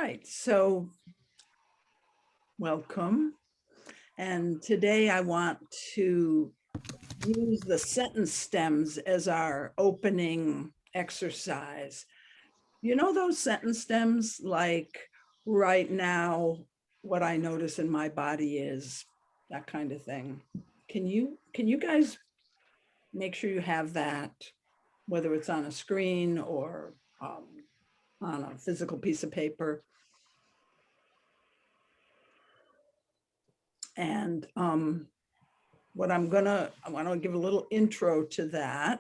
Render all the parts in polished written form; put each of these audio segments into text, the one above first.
right, so welcome. And today I want to use the sentence stems as our opening exercise. You know those sentence stems, like right now, what I notice in my body is that kind of thing. Can you guys make sure you have that, whether it's on a screen or on a physical piece of paper? And what I want to give a little intro to that.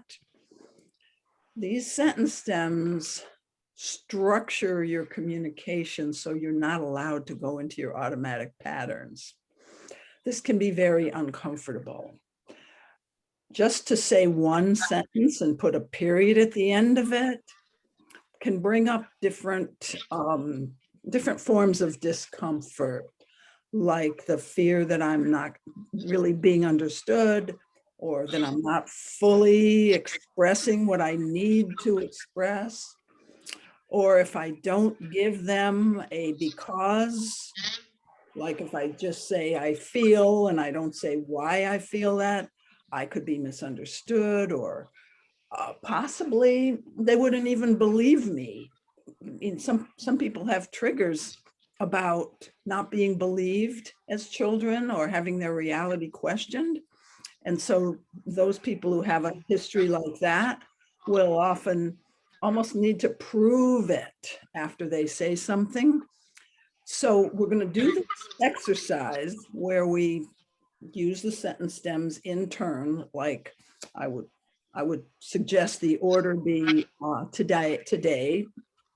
These sentence stems structure your communication so you're not allowed to go into your automatic patterns. This can be very uncomfortable. Just to say one sentence and put a period at the end of it can bring up different forms of discomfort, like the fear that I'm not really being understood, or that I'm not fully expressing what I need to express, or if I don't give them a because, like if I just say I feel and I don't say why I feel that, I could be misunderstood, or possibly they wouldn't even believe me. Some people have triggers about not being believed as children or having their reality questioned. And so those people who have a history like that will often almost need to prove it after they say something. So we're going to do this exercise where we use the sentence stems in turn. Like I would suggest the order be today.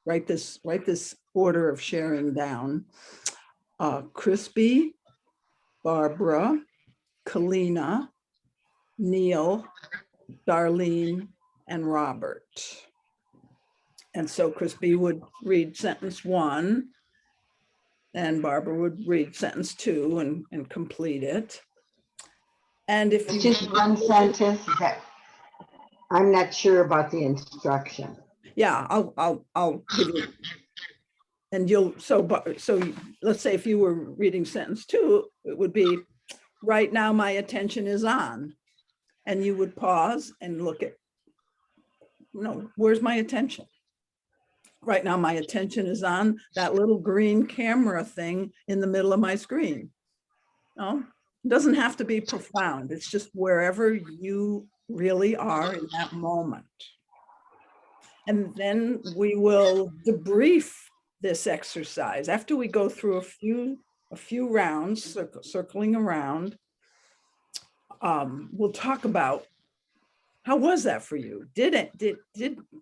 Write this order of sharing down. Crispy, Barbara, Kalina, Neil, Darlene, and Robert. And so Crispy would read sentence 1, and Barbara would read sentence 2 and complete it. And if it's just one sentence, that I'm not sure about the instruction. Yeah, I'll give you. And you'll, so let's say if you were reading sentence 2, it would be, right now my attention is on. And you would pause and look at, where's my attention? Right now my attention is on that little green camera thing in the middle of my screen. No, it doesn't have to be profound. It's just wherever you really are in that moment. And then we will debrief this exercise after we go through a few rounds, circling around. We'll talk about, how was that for you? Did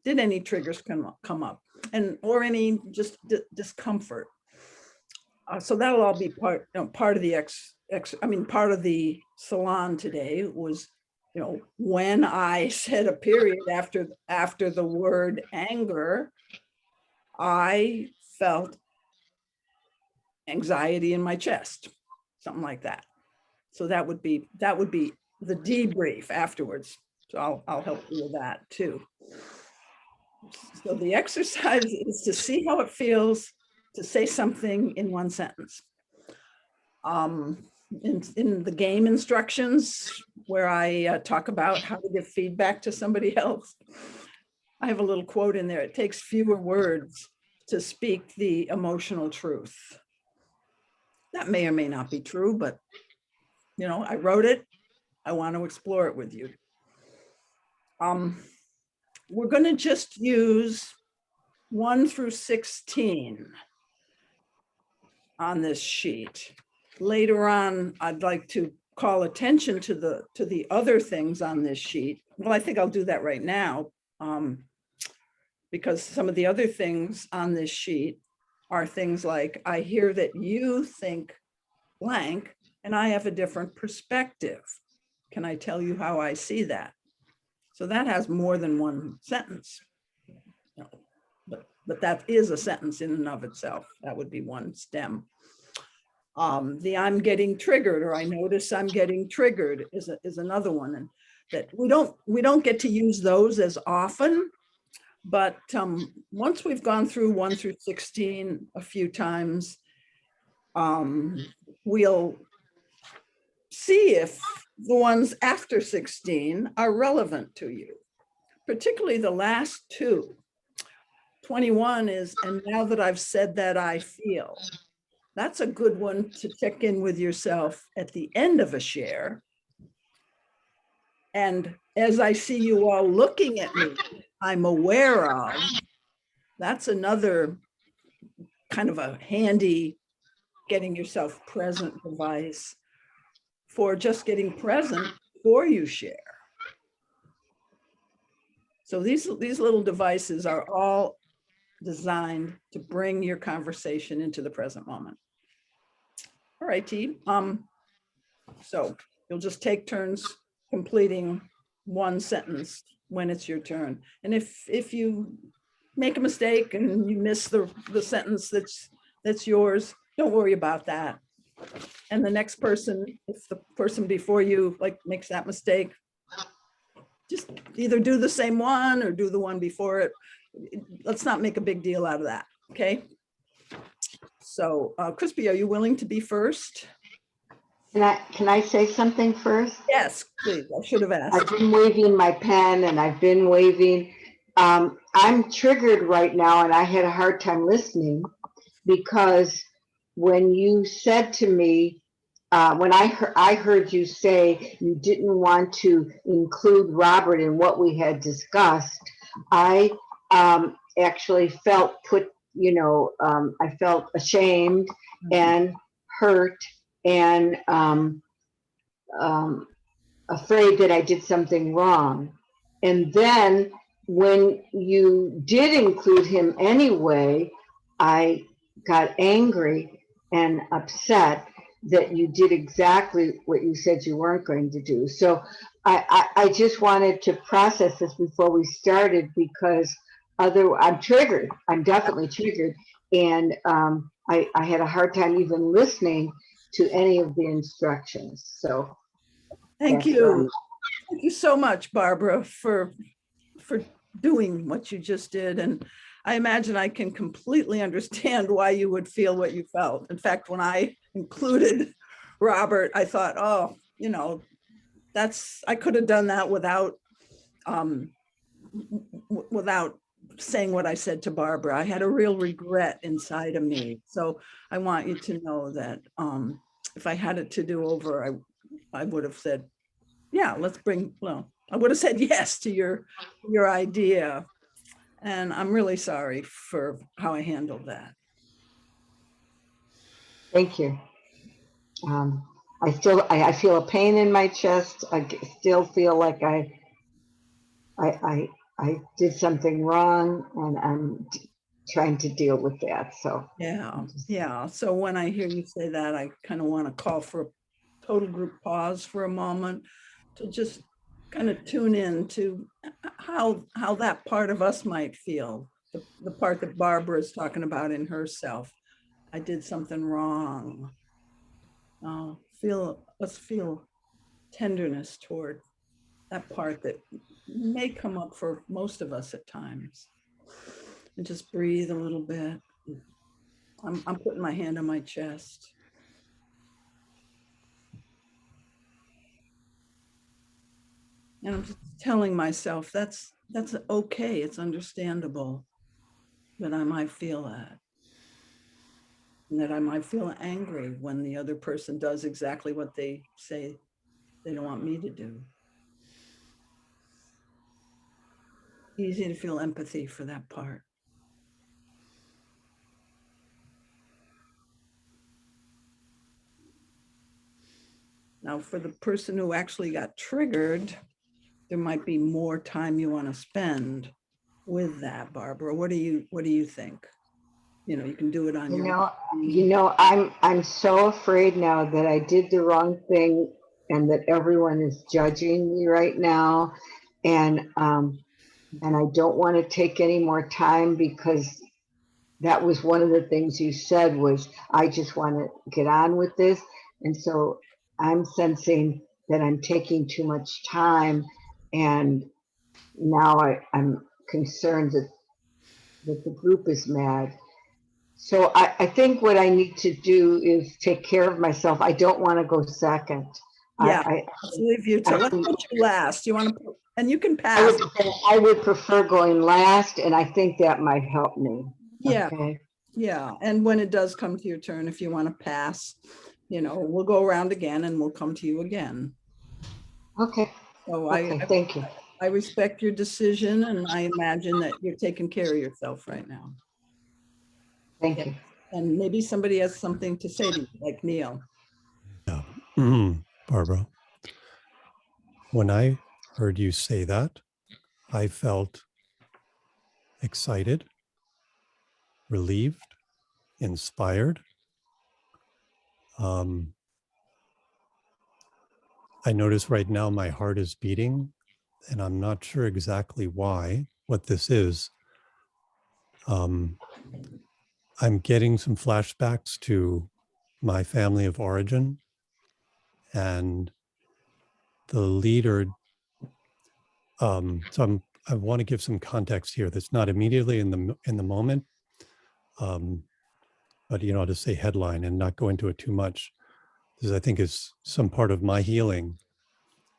any triggers come up, or any just discomfort? So that'll all be part of the part of the salon today was, when I said a period after the word anger, I felt anxiety in my chest, something like that. So that would be the debrief afterwards. So I'll help you with that too. So the exercise is to see how it feels to say something in one sentence. In the game instructions, where I talk about how to give feedback to somebody else, I have a little quote in there. It takes fewer words to speak the emotional truth. That may or may not be true, but I wrote it. I want to explore it with you. We're going to just use 1 through 16 on this sheet. Later on, I'd like to call attention to the other things on this sheet. Well, I think I'll do that right now, because some of the other things on this sheet are things like, I hear that you think blank, and I have a different perspective. Can I tell you how I see that? So that has more than one sentence. But that is a sentence in and of itself. That would be one stem. The I'm getting triggered, or I notice I'm getting triggered, is another one. And that we don't get to use those as often, But once we've gone through 1 through 16 a few times, we'll see if the ones after 16 are relevant to you, particularly the last two. 21 is, and now that I've said that, I feel. That's a good one to check in with yourself at the end of a share. And as I see you all looking at me, I'm aware of, that's another kind of a handy getting yourself present device for just getting present before you share. So these little devices are all designed to bring your conversation into the present moment. All right, team. So you'll just take turns completing one sentence when it's your turn. And if you make a mistake and you miss the sentence that's yours, don't worry about that. And the next person, if the person before you like makes that mistake, just either do the same one or do the one before it. Let's not make a big deal out of that, okay? So, Crispy, are you willing to be first? Can I say something first? Yes, please. I should have asked. I've been waving my pen and I've been waving. I'm triggered right now and I had a hard time listening because when you said to me, when I heard you say you didn't want to include Robert in what we had discussed, I actually felt I felt ashamed and hurt and afraid that I did something wrong. And then when you did include him anyway, I got angry and upset that you did exactly what you said you weren't going to do. So I just wanted to process this before we started because I'm triggered. I'm definitely triggered. And I had a hard time even listening to any of the instructions. So thank you. Thank you so much, Barbara, for doing what you just did. And I imagine I can completely understand why you would feel what you felt. In fact, when I included Robert, I thought, oh, I could have done that without saying what I said to Barbara. I had a real regret inside of me. So I want you to know that if I had it to do over, I would have said, yeah, I would have said yes to your idea. And I'm really sorry for how I handled that. Thank you. I feel a pain in my chest. I still feel like I did something wrong and I'm trying to deal with that. So yeah. So when I hear you say that, I kind of want to call for a total group pause for a moment to just kind of tune in to how that part of us might feel, the part that Barbara is talking about in herself. I did something wrong. Let's feel tenderness toward that part that may come up for most of us at times. And just breathe a little bit. I'm putting my hand on my chest. And I'm just telling myself that's okay. It's understandable that I might feel that. And that I might feel angry when the other person does exactly what they say they don't want me to do. Easy to feel empathy for that part. Now, for the person who actually got triggered, there might be more time you want to spend with that, Barbara. What do you think? You can do it on your own. I'm so afraid now that I did the wrong thing and that everyone is judging me right now. And I don't want to take any more time because that was one of the things you said was, I just want to get on with this. And so I'm sensing that I'm taking too much time. And now I'm concerned that that the group is mad. So I think what I need to do is take care of myself. I don't want to go second. Yeah, I, let's leave you to, let's I, put you last. You want to, and you can I pass. would, I would prefer going last, and I think that might help me. Yeah, Okay. yeah. And when it does come to your turn, if you want to pass, you know, we'll go around again and we'll come to you again. Okay. So Okay. Thank you. I respect your decision, and I imagine that you're taking care of yourself right now. Thank you. And maybe somebody has something to say to you, like Neil. Yeah. Barbara, when I heard you say that, I felt excited, relieved, inspired. I notice right now my heart is beating, and I'm not sure exactly why, what this is. I'm getting some flashbacks to my family of origin, and the leader. I want to give some context here that's not immediately in the moment, but I'll just say headline and not go into it too much. This I think is some part of my healing,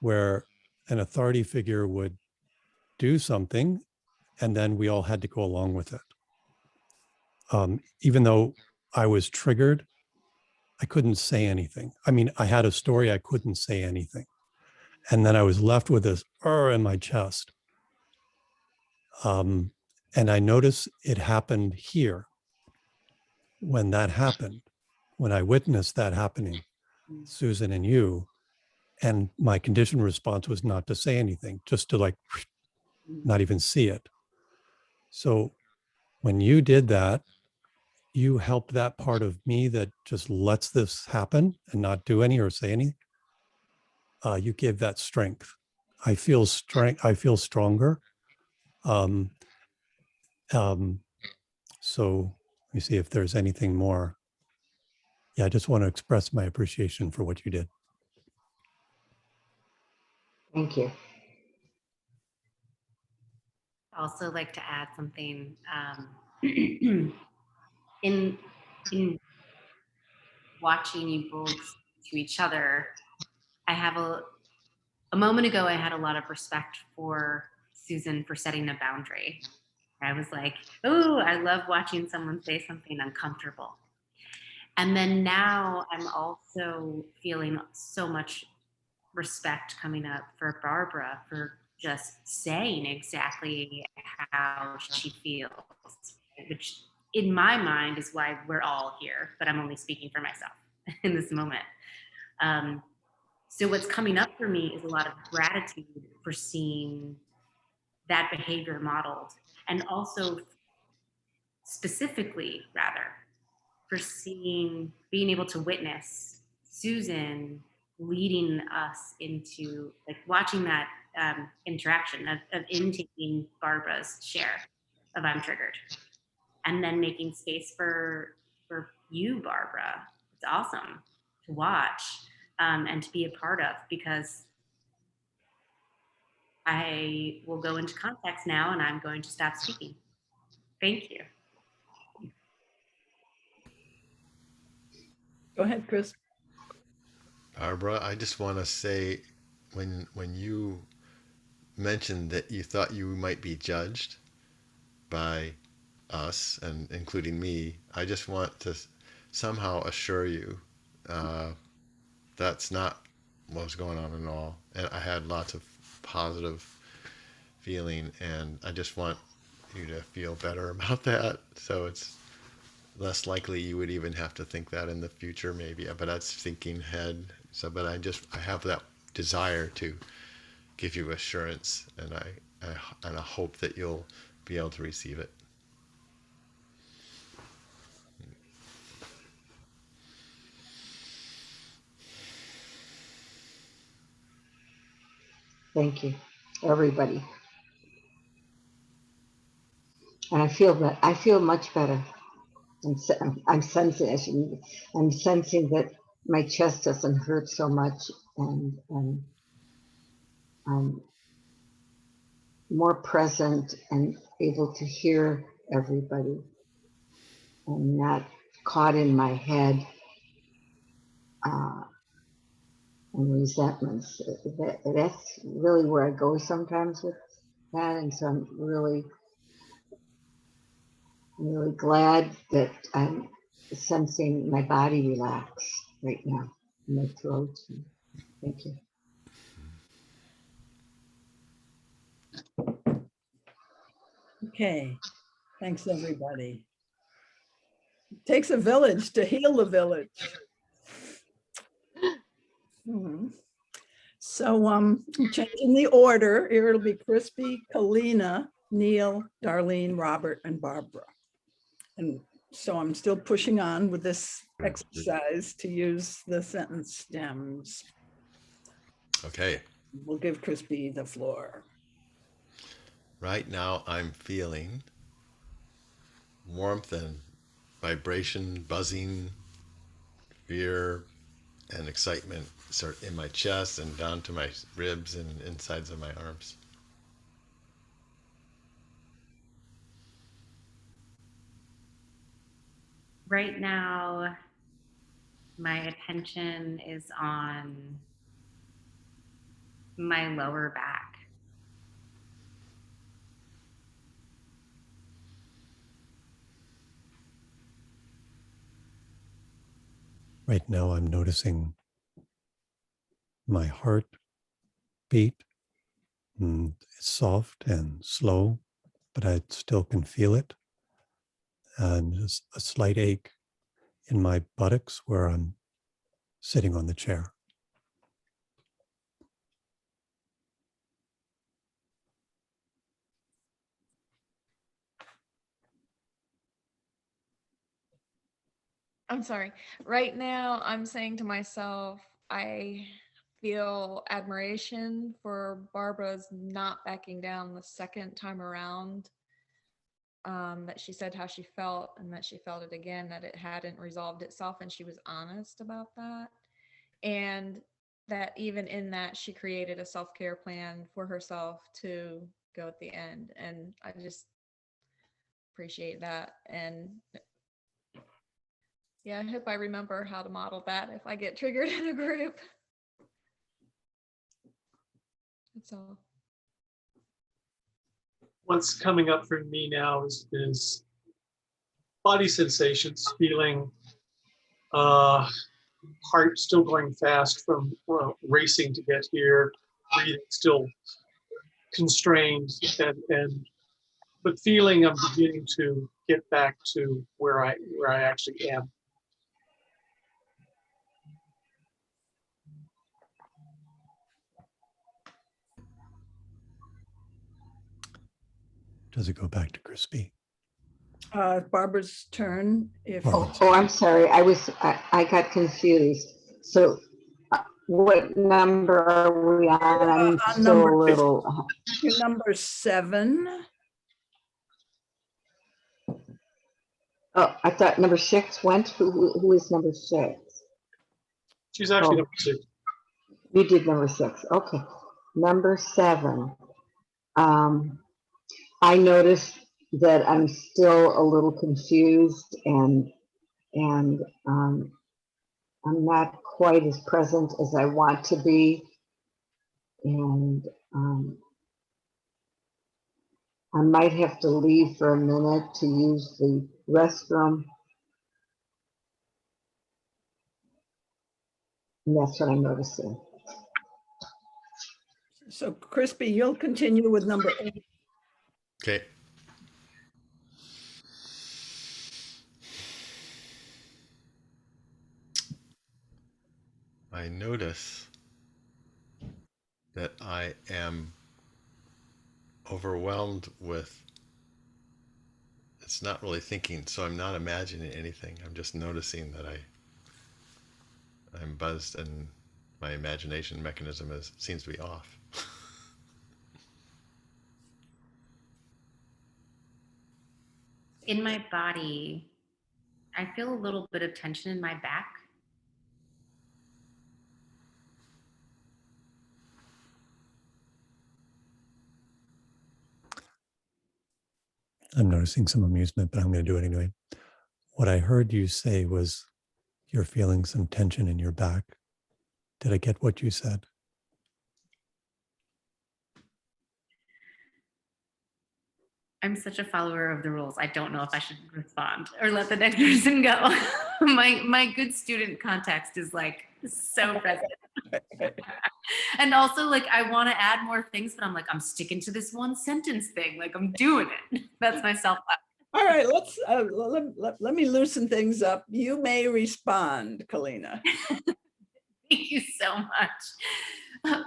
where an authority figure would do something, and then we all had to go along with it. Even though I was triggered, I couldn't say anything. I mean, I had a story, I couldn't say anything. And then I was left with this in my chest. And I noticed it happened here. When that happened, when I witnessed that happening, Susan and you, and my conditioned response was not to say anything, just to not even see it. So when you did that, you helped that part of me that just lets this happen and not do any or say any. You gave that strength. I feel strength. I feel stronger. Um, so let me see if there's anything more. Yeah, I just want to express my appreciation for what you did. Thank you. Also like to add something in watching you both to each other. I have a moment ago, I had a lot of respect for Susan for setting a boundary. I was like, oh, I love watching someone say something uncomfortable. And then now I'm also feeling so much respect coming up for Barbara for just saying exactly how she feels, which in my mind is why we're all here, but I'm only speaking for myself in this moment. So what's coming up for me is a lot of gratitude for seeing that behavior modeled, and also specifically rather for being able to witness Susan leading us into watching that interaction of intaking Barbara's share of I'm triggered, and then making space for you, Barbara. It's awesome to watch and to be a part of, because I will go into context now and I'm going to stop speaking. Thank you. Go ahead, Chris. Barbara, I just want to say, when you mentioned that you thought you might be judged by us, and including me, I just want to somehow assure you that's not what was going on at all. And I had lots of positive feeling, and I just want you to feel better about that. So it's less likely you would even have to think that in the future, maybe. But that's thinking ahead. So, but I have that desire to give you assurance, and I hope that you'll be able to receive it. Thank you, everybody. And I feel much better. I'm sensing, I'm sensing that my chest doesn't hurt so much, and I'm more present and able to hear everybody and not caught in my head and resentments. That's really where I go sometimes with that. And so I'm really glad that I'm sensing my body relax right now in my throat. Thank you. Okay, thanks everybody. It takes a village to heal the village. Mhm. So changing the order, it'll be Crispy, Kalina, Neil, Darlene, Robert, and Barbara. And so I'm still pushing on with this exercise to use the sentence stems. Okay. We'll give Crispy the floor. Right now, I'm feeling warmth and vibration, buzzing, fear, and excitement sort in my chest and down to my ribs and insides of my arms. Right now, my attention is on my lower back. Right now, I'm noticing my heart beat. It's soft and slow, but I still can feel it. And just a slight ache in my buttocks where I'm sitting on the chair. I'm sorry. Right now, I'm saying to myself, I feel admiration for Barbara's not backing down the second time around. That she said how she felt and that she felt it again, that it hadn't resolved itself, and she was honest about that. And that even in that, she created a self-care plan for herself to go at the end. And I just appreciate that. And yeah, I hope I remember how to model that if I get triggered in a group. That's all. What's coming up for me now is body sensations, feeling heart still going fast from racing to get here, breathing still constrained, and but feeling I'm beginning to get back to where I actually am. Does it go back to Crispy? Barbara's turn. If Oh, I'm sorry. I got confused. So what number are we on? I'm on still number a little. you're number 7. Oh, I thought number 6 went. Who is number 6? She's actually Oh. number 2. You did number 6. Okay. Number 7. I noticed that I'm still a little confused and I'm not quite as present as I want to be. And I might have to leave for a minute to use the restroom. And that's what I'm noticing. So Crispy, you'll continue with number 8. Okay. I notice that I am overwhelmed with, it's not really thinking, so I'm not imagining anything. I'm just noticing that I'm buzzed and my imagination mechanism seems to be off. In my body, I feel a little bit of tension in my back. I'm noticing some amusement, but I'm going to do it anyway. What I heard you say was you're feeling some tension in your back. Did I get what you said? I'm such a follower of the rules. I don't know if I should respond or let the next person go. My good student context is like so present. And also like I want to add more things, but I'm like, I'm sticking to this one sentence thing. Like I'm doing it. That's my self. All right, let's let me loosen things up. You may respond, Kalina. Thank you so much.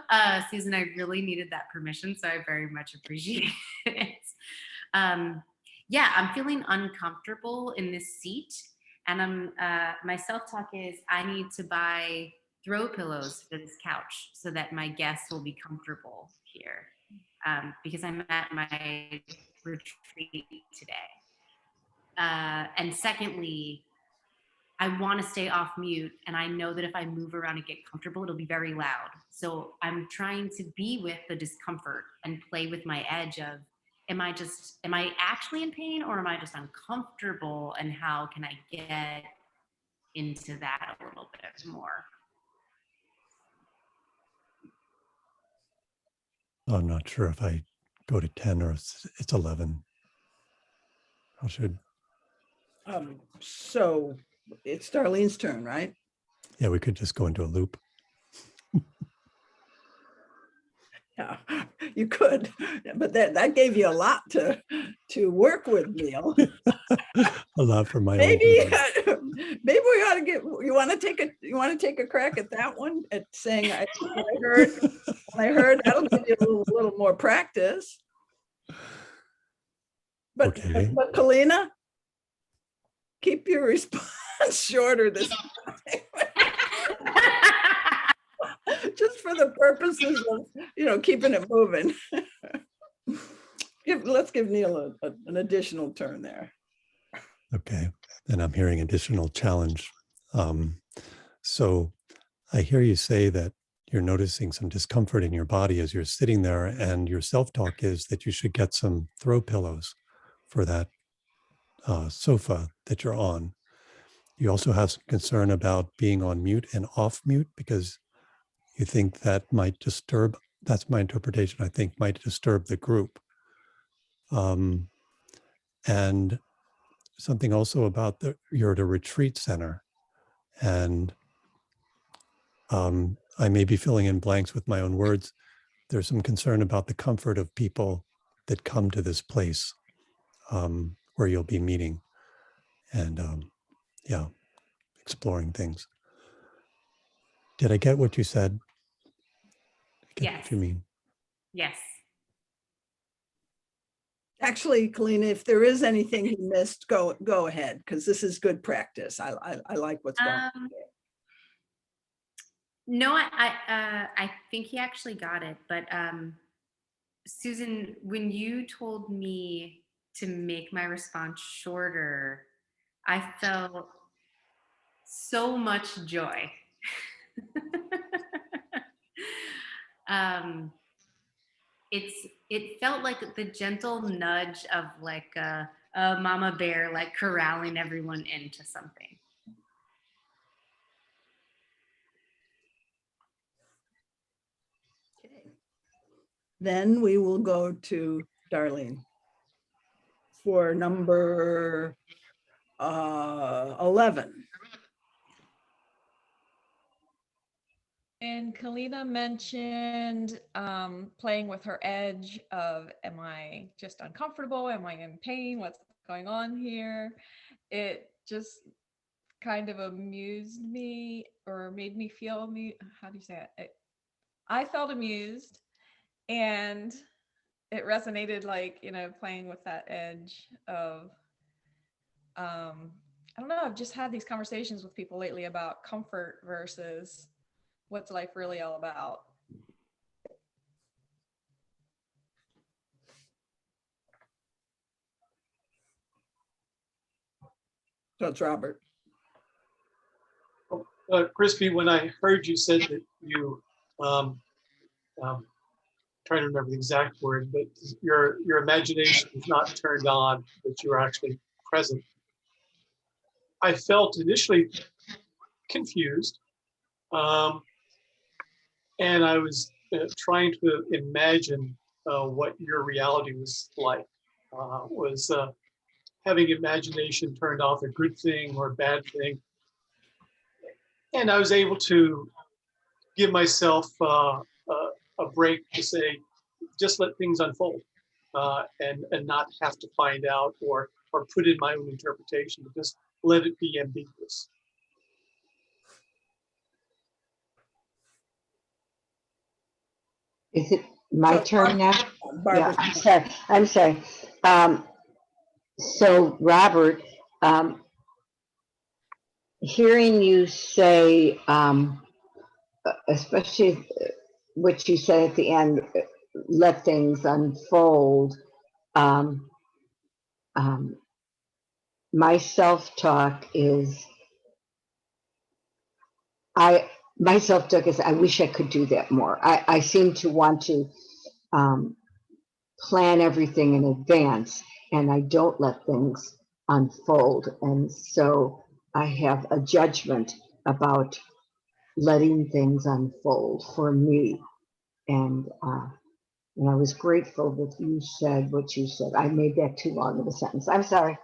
Susan, I really needed that permission, so I very much appreciate it. Yeah, I'm feeling uncomfortable in this seat, and my self-talk is I need to buy throw pillows for this couch so that my guests will be comfortable here, because I'm at my retreat today. And secondly, I want to stay off mute, and I know that if I move around and get comfortable, it'll be very loud. So I'm trying to be with the discomfort and play with my edge of, am I actually in pain, or am I just uncomfortable? And how can I get into that a little bit more? I'm not sure if I go to 10 or it's 11. How should? So it's Darlene's turn, right? Yeah, we could just go into a loop. Yeah, you could, but that gave you a lot to work with, Neil. A lot for my Maybe own. maybe we ought to get. You want to take a crack at that one at saying I heard that'll give you a little more practice. But Okay. but Kalina, keep your response shorter this time. Just for the purposes of keeping it moving. Let's give Neil an additional turn there. Okay, and I'm hearing additional challenge. So I hear you say that you're noticing some discomfort in your body as you're sitting there, and your self-talk is that you should get some throw pillows for that sofa that you're on. You also have some concern about being on mute and off mute because you think that might disturb, that's my interpretation, I think might disturb the group. And something also about you're at a retreat center, and I may be filling in blanks with my own words. There's some concern about the comfort of people that come to this place where you'll be meeting and yeah, exploring things. Did I get what you said? I get Yes. what you mean. Yes. Actually, Kalina, if there is anything he missed, go ahead, because this is good practice. I like what's going on. No, I think he actually got it. But Susan, when you told me to make my response shorter, I felt so much joy. It felt like the gentle nudge of like a mama bear, like corralling everyone into something. Okay. Then we will go to Darlene for number 11. And Kalina mentioned playing with her edge of, am I just uncomfortable? Am I in pain? What's going on here? It just kind of amused me, or made me feel how do you say it? I felt amused, and it resonated, like, playing with that edge of, I don't know, I've just had these conversations with people lately about comfort versus what's life really all about. So it's Robert. Crispy, when I heard you said that you kind trying to remember the exact word, but your imagination is not turned on, but you're actually present. I felt initially confused, and I was trying to imagine what your reality was like. Was having imagination turned off a good thing or a bad thing? And I was able to give myself a break to say, just let things unfold, and not have to find out or put in my own interpretation, but just let it be ambiguous. Is it my So, turn now? Barbara, Yeah, I'm sorry. So Robert, hearing you say, especially what you said at the end, let things unfold. Um, my self-talk is, my self-talk is, I wish I could do that more. I seem to want to plan everything in advance, and I don't let things unfold. And so I have a judgment about letting things unfold for me. And I was grateful that you said what you said. I made that too long of a sentence. I'm sorry.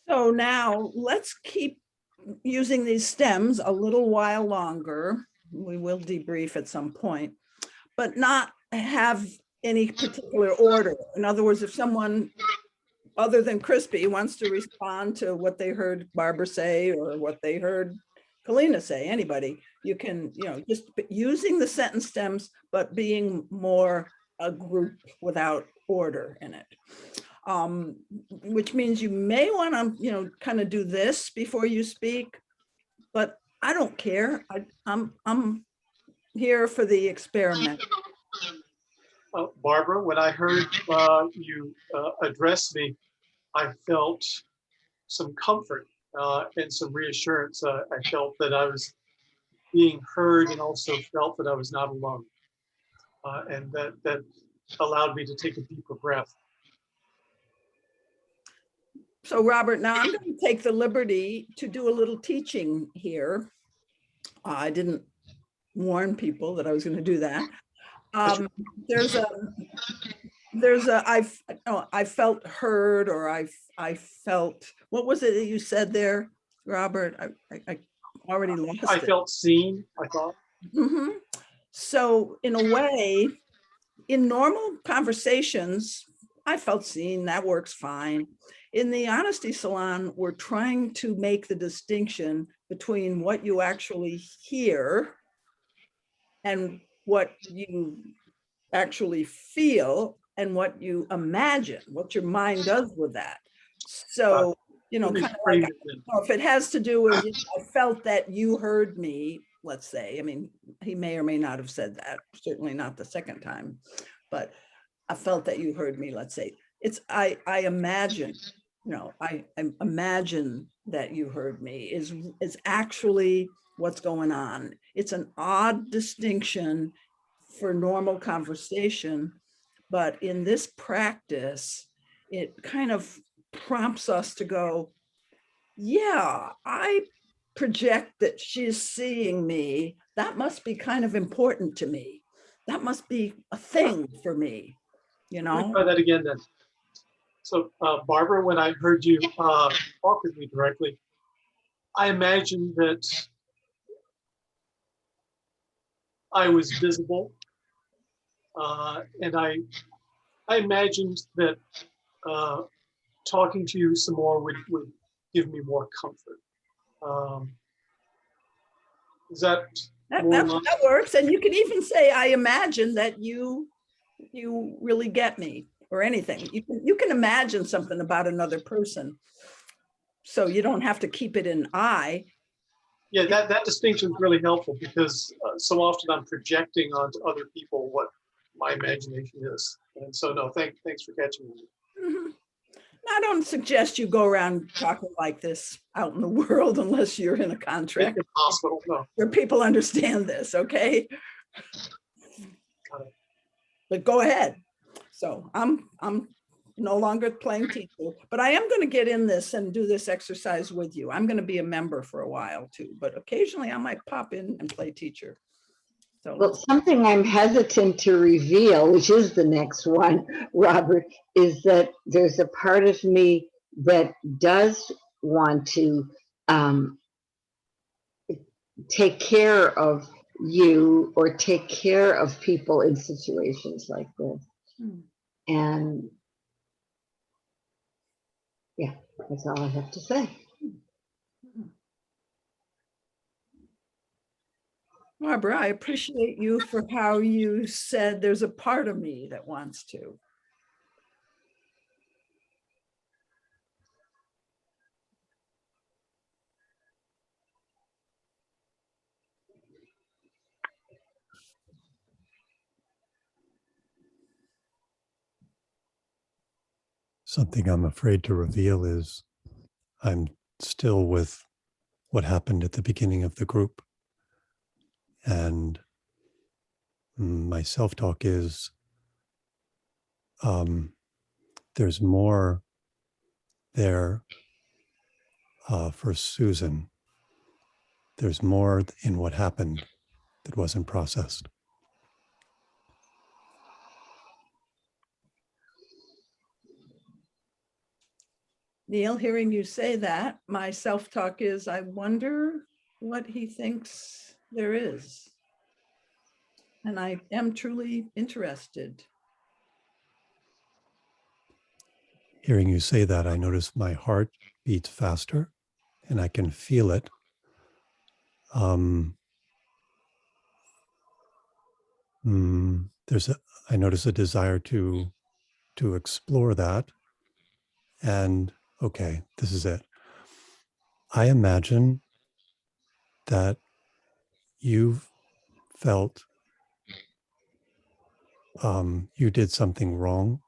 so now let's keep using these stems a little while longer. We will debrief at some point, but not have any particular order. In other words, if someone other than Crispy wants to respond to what they heard Barbara say or what they heard Kalina say, anybody, you can, just using the sentence stems, but being more a group without order in it. Which means you may want to, kind of do this before you speak, but I don't care. I'm here for the experiment. Barbara, when I heard you address me, I felt some comfort and some reassurance. I felt that I was being heard, and also felt that I was not alone, and that allowed me to take a deeper breath. So Robert, now I'm going to take the liberty to do a little teaching here. I didn't warn people that I was going to do that. I felt heard, or I felt, what was it that you said there, Robert? I already lost it. I felt seen, I thought. Mm-hmm. So in a way, in normal conversations, I felt seen, that works fine. In the Honesty Salon, we're trying to make the distinction between what you actually hear and what you actually feel and what you imagine, what your mind does with that. So, kind of like, if it has to do with, I felt that you heard me, let's say, I mean, he may or may not have said that, certainly not the second time, but I felt that you heard me, let's say. It's, I imagine, I imagine that you heard me is actually what's going on. It's an odd distinction for normal conversation, but in this practice, it kind of prompts us to go, yeah, I project that she's seeing me. That must be kind of important to me. That must be a thing for me, Let me try that again then. So Barbara, when I heard you talk with me directly, I imagined that I was visible, and I imagined that talking to you some more would give me more comfort. Is that that works? And you can even say, I imagine that you really get me, or anything. You can imagine something about another person, so you don't have to keep it in I. Yeah, that distinction is really helpful, because so often I'm projecting onto other people what my imagination is. And so, no, thanks for catching me. Mm-hmm. I don't suggest you go around talking like this out in the world unless you're in a In contract the hospital, no. where people understand this, okay? Got it. But go ahead. So I'm no longer playing teacher, but I am going to get in this and do this exercise with you. I'm going to be a member for a while too, but occasionally I might pop in and play teacher. So Well, something I'm hesitant to reveal, which is the next one, Robert, is that there's a part of me that does want to take care of you or take care of people in situations like this. Hmm. And yeah, that's all I have to say. Barbara, I appreciate you for how you said there's a part of me that wants to. Something I'm afraid to reveal is I'm still with what happened at the beginning of the group. And my self-talk is there's more there for Susan. There's more in what happened that wasn't processed. Neil, hearing you say that, my self-talk is, I wonder what he thinks there is. And I am truly interested. Hearing you say that, I notice my heart beats faster and I can feel it. I notice a desire to explore that. And okay, this is it. I imagine that you've felt you did something wrong.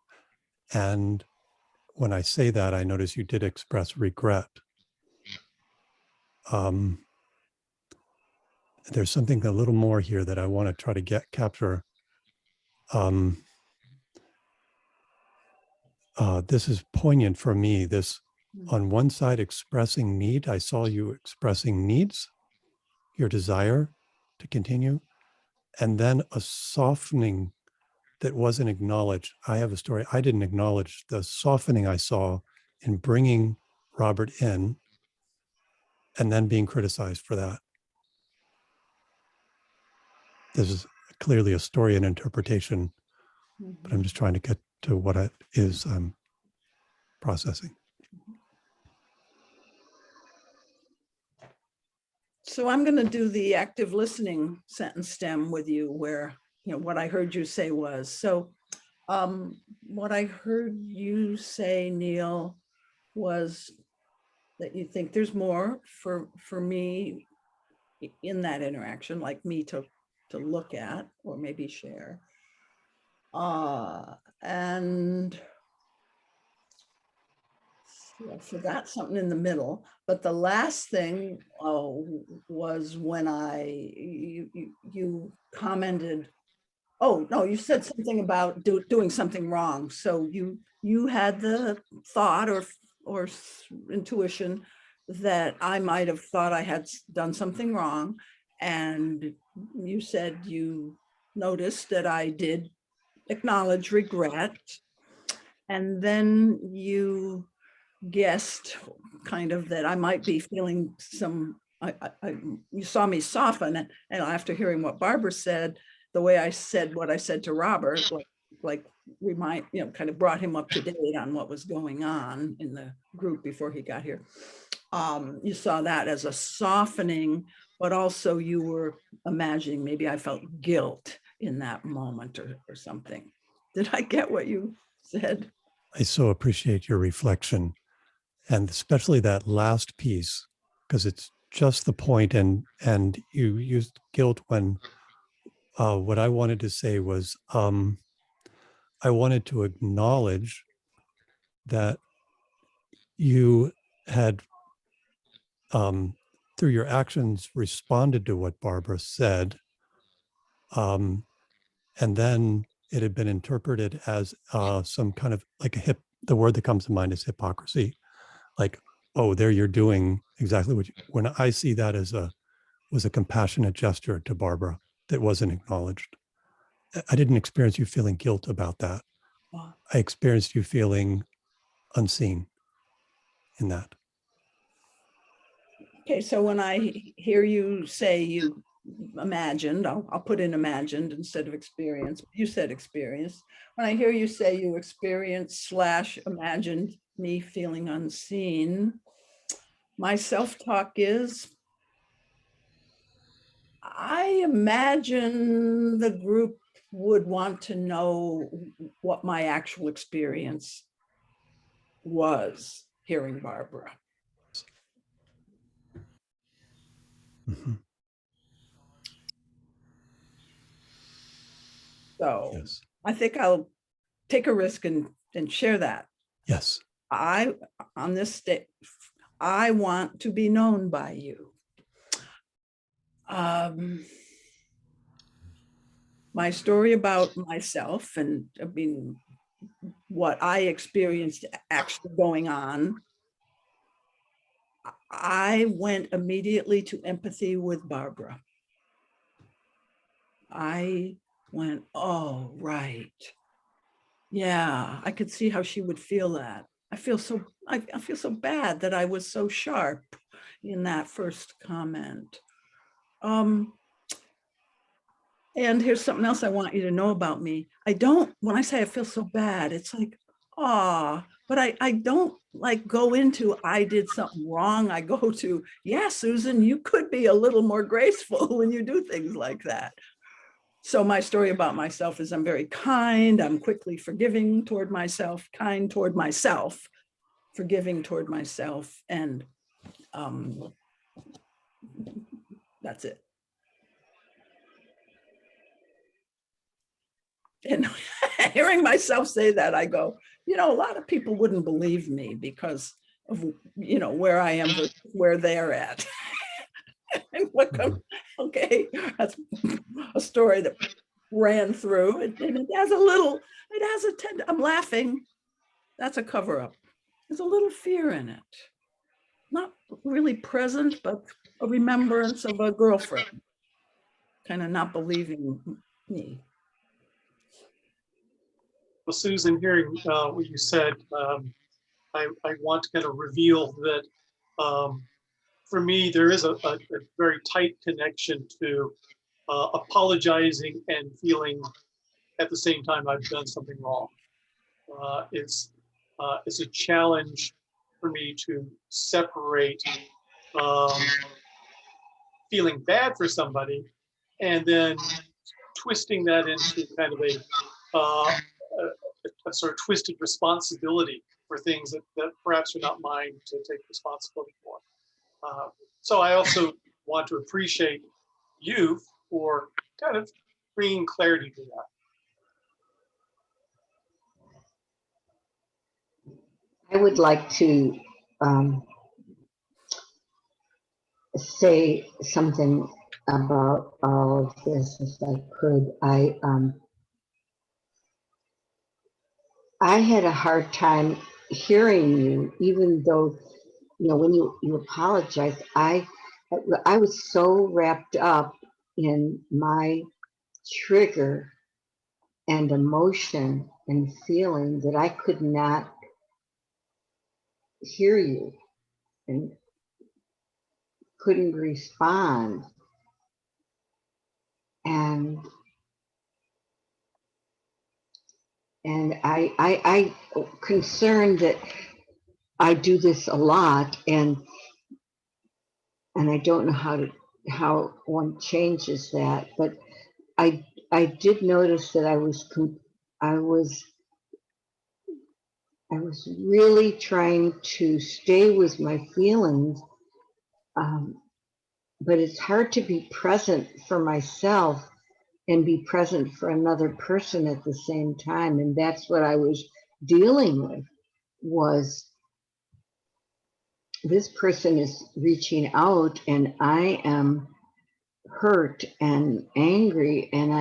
And when I say that, I notice you did express regret. There's something a little more here that I want to try to capture. This is poignant for me. This, on one side, expressing need. I saw you expressing needs, your desire to continue, and then a softening that wasn't acknowledged. I have a story. I didn't acknowledge the softening I saw in bringing Robert in and then being criticized for that. This is clearly a story and interpretation, but I'm just trying to get to what it is I'm processing. So I'm going to do the active listening sentence stem with you where, what I heard you say was, so what I heard you say, Neil, was that you think there's more for me in that interaction, like me to look at or maybe share. And I forgot something in the middle, but the last thing was when you commented, oh no, you said something about doing something wrong. So you had the thought or intuition that I might have thought I had done something wrong, and you said you noticed that I did acknowledge regret, and then you guessed kind of that I might be feeling some, you saw me soften, and after hearing what Barbara said, the way I said what I said to Robert, like remind, kind of brought him up to date on what was going on in the group before he got here. You saw that as a softening, but also you were imagining maybe I felt guilt in that moment or something. Did I get what you said? I so appreciate your reflection, and especially that last piece, because it's just the point, and you used guilt when what I wanted to say was I wanted to acknowledge that you had, through your actions, responded to what Barbara said. And then it had been interpreted as some kind of like the word that comes to mind is hypocrisy. Like, oh, there you're doing exactly what when I see that as was a compassionate gesture to Barbara that wasn't acknowledged. I didn't experience you feeling guilt about that. Wow. I experienced you feeling unseen in that. Okay, so when I hear you say you imagined, I'll put in imagined instead of experience. You said experience. When I hear you say you experienced / imagined me feeling unseen, my self-talk is, I imagine the group would want to know what my actual experience was hearing Barbara. Mhm. So Yes. I think I'll take a risk and share that. Yes. On this day, I want to be known by you. My story about myself and what I experienced actually going on, I went immediately to empathy with Barbara. I went, oh, right. Yeah, I could see how she would feel that. I feel so bad that I was so sharp in that first comment. And here's something else I want you to know about me. When I say I feel so bad, it's like, but I don't like go into, I did something wrong. I go to, yeah, Susan, you could be a little more graceful when you do things like that. So my story about myself is I'm very kind. I'm quickly forgiving toward myself, kind toward myself, forgiving toward myself. And that's it. And hearing myself say that, I go, a lot of people wouldn't believe me because of, where I am, where they're at. And okay, that's a story that ran through, and it has I'm laughing. That's a cover up. There's a little fear in it. Not really present, but a remembrance of a girlfriend, kind of not believing me. Well, Susan, hearing what you said, I want to kind of reveal that for me, there is a very tight connection to apologizing and feeling at the same time I've done something wrong. It's a challenge for me to separate feeling bad for somebody and then twisting that into kind of a sort of twisted responsibility for things that perhaps are not mine to take responsibility for. So I also want to appreciate you for kind of bringing clarity to that. I would like to say something about all of this if I could. I had a hard time hearing you, even though, when you apologized, I was so wrapped up in my trigger and emotion and feeling that I could not hear you and couldn't respond. And I concerned that I do this a lot, and I don't know how one changes that. But I did notice that I was really trying to stay with my feelings, but it's hard to be present for myself and be present for another person at the same time. And that's what I was dealing with, was this person is reaching out and I am hurt and angry and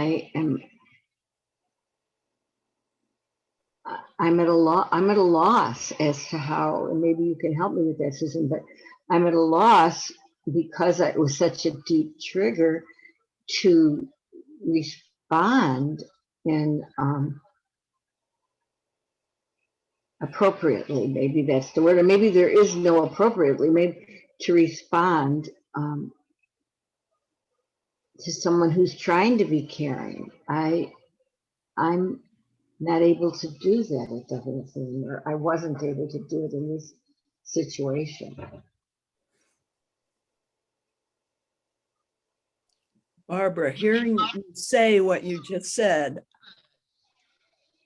I'm at a loss as to how, and maybe you can help me with that, Susan, but I'm at a loss because it was such a deep trigger to respond in appropriately. Maybe that's the word, or maybe there is no appropriately, maybe to respond to someone who's trying to be caring. I'm not able to do that at definitely, or I wasn't able to do it in this situation. Barbara, hearing you say what you just said,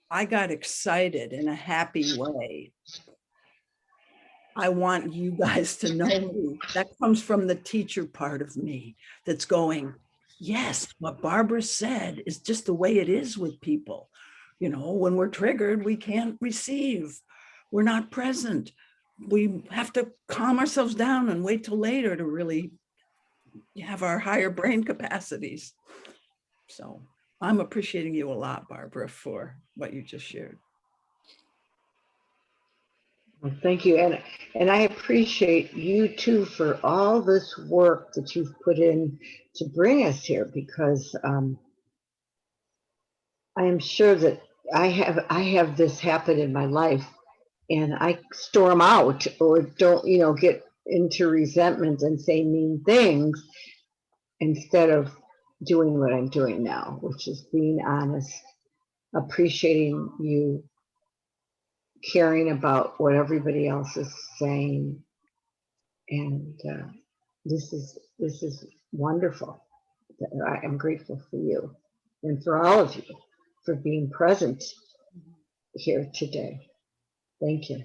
I got excited in a happy way. I want you guys to know me. That comes from the teacher part of me that's going, yes, what Barbara said is just the way it is with people. You know, when we're triggered, we can't receive. We're not present. We have to calm ourselves down and wait till later to really have our higher brain capacities. So I'm appreciating you a lot, Barbara, for what you just shared. Well, thank you. And I appreciate you too for all this work that you've put in to bring us here, because I am sure that I have this happen in my life and I storm out or don't, get into resentment and say mean things instead of doing what I'm doing now, which is being honest, appreciating you, caring about what everybody else is saying. And this is wonderful. I am grateful for you and for all of you for being present here today. Thank you.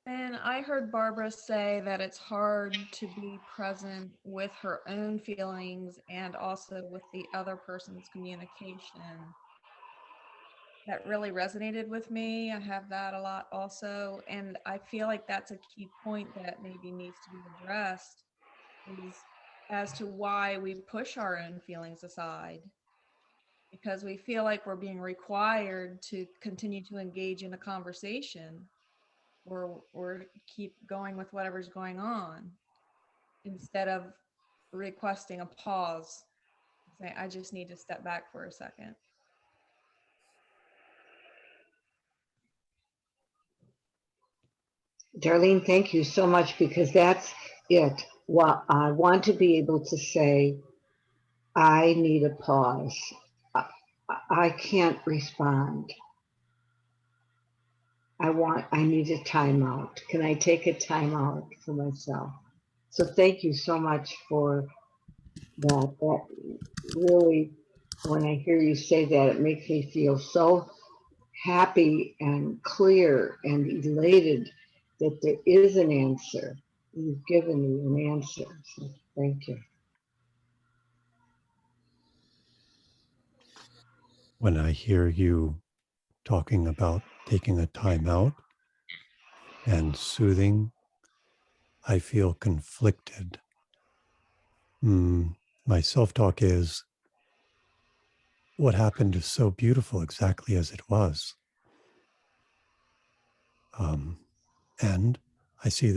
And I heard Barbara say that it's hard to be present with her own feelings and also with the other person's communication. That really resonated with me. I have that a lot also. And I feel like that's a key point that maybe needs to be addressed, is as to why we push our own feelings aside. Because we feel like we're being required to continue to engage in a conversation or keep going with whatever's going on, instead of requesting a pause. Say, I just need to step back for a second. Darlene, thank you so much, because that's it. Well, I want to be able to say, I need a pause. I can't respond. I need a timeout. Can I take a timeout for myself? So thank you so much for that. That really, when I hear you say that, it makes me feel so happy and clear and elated that there is an answer. You've given me an answer. So thank you. When I hear you talking about taking a time out and soothing, I feel conflicted. My self-talk is, what happened is so beautiful exactly as it was. And I see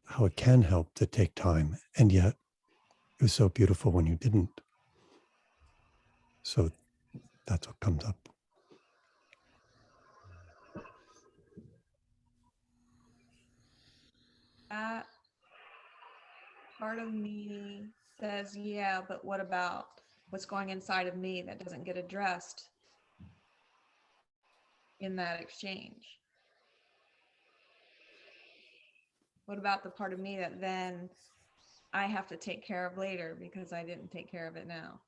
how it can help to take time, and yet it was so beautiful when you didn't. So that's what comes up. That part of me says, yeah, but what about what's going inside of me that doesn't get addressed in that exchange? What about the part of me that then I have to take care of later because I didn't take care of it now?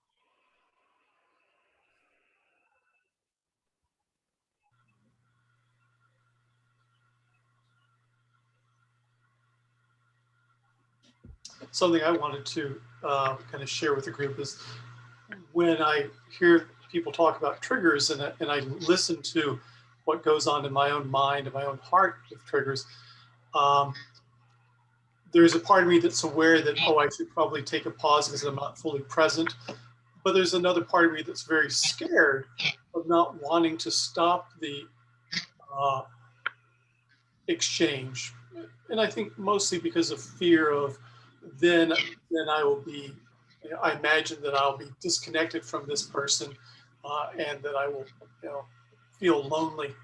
Something I wanted to kind of share with the group is when I hear people talk about triggers, and I listen to what goes on in my own mind and my own heart with triggers, there's a part of me that's aware that, oh, I should probably take a pause because I'm not fully present. But there's another part of me that's very scared of not wanting to stop the exchange. And I think mostly because of fear of then I will be, I imagine that I'll be disconnected from this person, and that I will, feel lonely,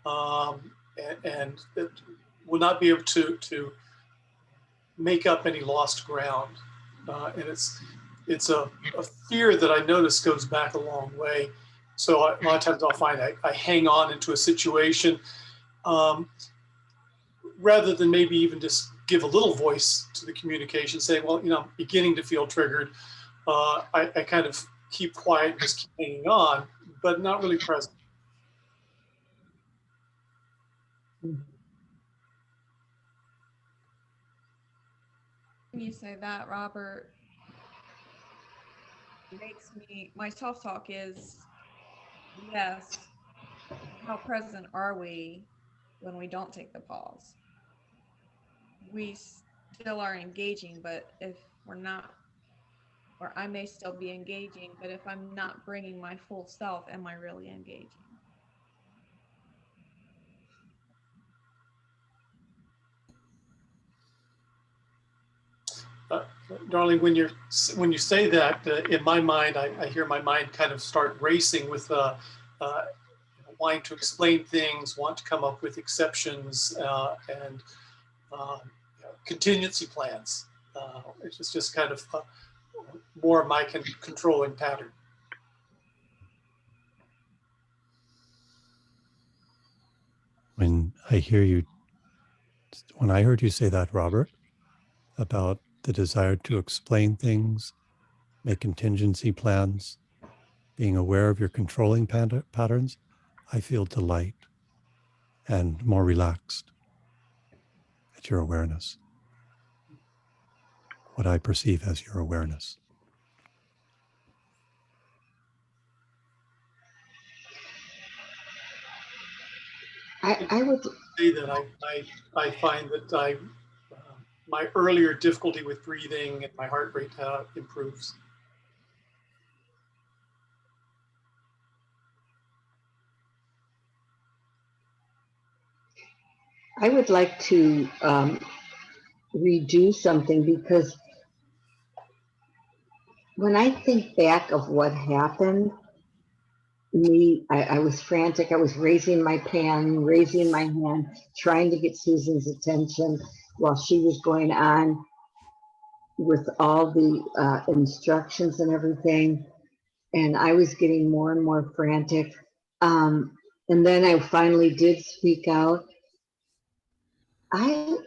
and that will not be able to make up any lost ground. And it's a fear that I notice goes back a long way. So a lot of times I'll find I hang on into a situation, rather than maybe even just give a little voice to the communication, saying, well, I'm beginning to feel triggered. I kind of keep quiet and just keep hanging on, but not really present. When you say that, Robert, it makes me, my self-talk is, yes, how present are we when we don't take the pause? We still are engaging, but if we're not, or I may still be engaging, but if I'm not bringing my full self, am I really engaging? Darling, when you say that, in my mind, I hear my mind kind of start racing with wanting to explain things, want to come up with exceptions, and contingency plans. It's just kind of more of my controlling pattern. When I heard you say that, Robert, about the desire to explain things, make contingency plans, being aware of your controlling patterns, I feel delight and more relaxed at your awareness, what I perceive as your awareness. I would say that I find that my earlier difficulty with breathing and my heart rate improves. like to redo something, because when I think back of what happened, I was frantic. I was raising my pan, raising my hand, trying to get Susan's attention while she was going on with all the instructions and everything. And I was getting more and more frantic. And then I finally did speak out. I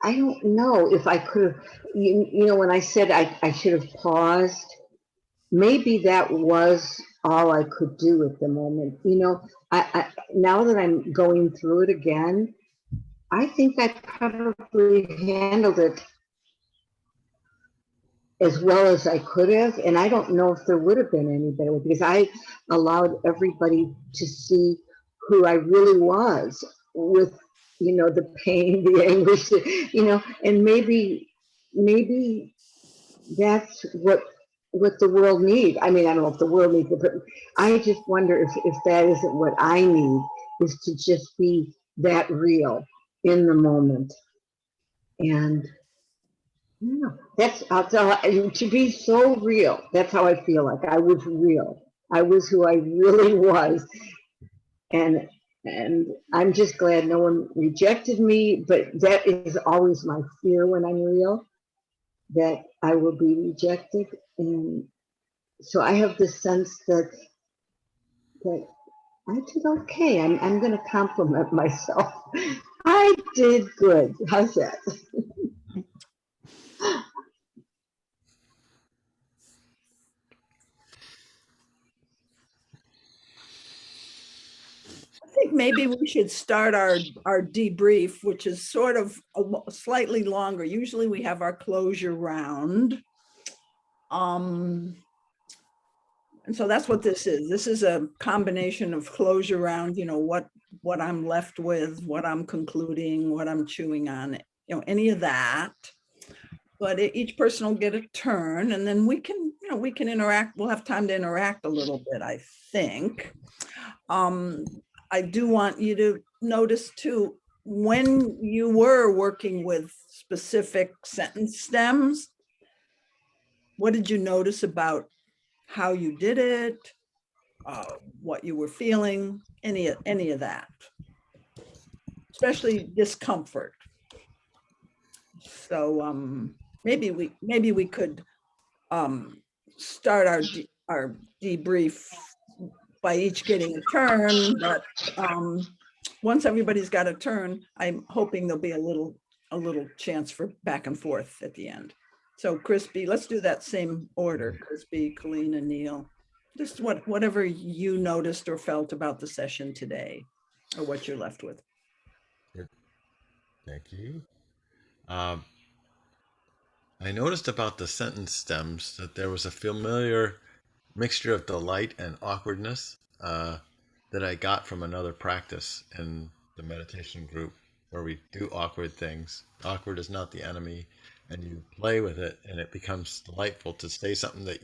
don't know if I could have, when I said I should have paused, maybe that was all I could do at the moment. I now that I'm going through it again, I think I probably handled it as well as I could have. And I don't know if there would have been any better, because I allowed everybody to see who I really was, with, the pain, the anguish, and maybe that's what the world needs. I mean, I don't know if the world needs it, but I just wonder if that isn't what I need, is to just be that real in the moment. And that's to be so real. That's how I feel like I was real. I was who I really was. And I'm just glad no one rejected me, but that is always my fear when I'm real, that I will be rejected. And so I have this sense that I did okay. I'm going to compliment myself. I did good. How's that? I think maybe we should start our debrief, which is sort of slightly longer. Usually we have our closure round. And so that's what this is. This is a combination of closure around, what I'm left with, what I'm concluding, what I'm chewing on, any of that. But each person will get a turn, and then we can interact. We'll have time to interact a little bit, I think. I do want you to notice too, when you were working with specific sentence stems, what did you notice about how you did it, what you were feeling, any of that, especially discomfort. So maybe we could start our debrief by each getting a turn, but once everybody's got a turn, I'm hoping there'll be a little chance for back and forth at the end. So Crispy, let's do that same order. Crispy, Colleen, and Neil. Just whatever you noticed or felt about the session today, or what you're left with. Thank you. Um, I noticed about the sentence stems that there was a familiar mixture of delight and awkwardness that I got from another practice in the meditation group where we do awkward things. Awkward is not the enemy, and you play with it, and it becomes delightful to say something that